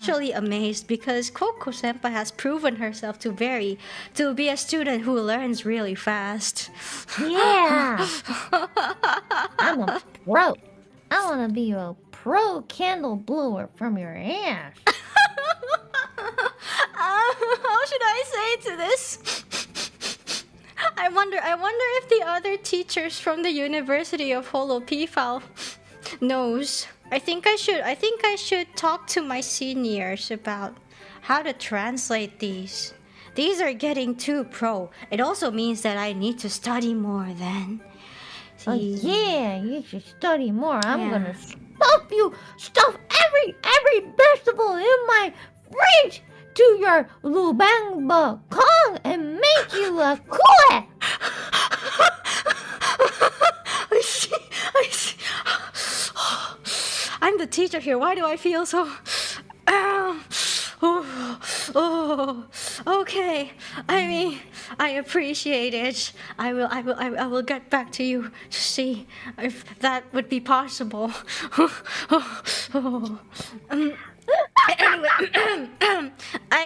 actually amazed because Coco Senpai has proven herself to be a student who learns really fast. Yeah. I'm a pro. I want to be a pro candle blower from your ass. How should I say to this? I wonder if the other teachers from the University of Hololiveid knows. I think I should talk to my seniors about how to translate these. These are getting too pro. It also means that I need to study more then. Oh See. yeah, you should study more. I'm Yeah. gonna stuff every vegetable in my fridge to your Lubangba Kong and make you a koi. I see. I'm the teacher here. Why do I feel so... okay. I mean, I appreciate it. I will get back to you to see if that would be possible. Anyway, I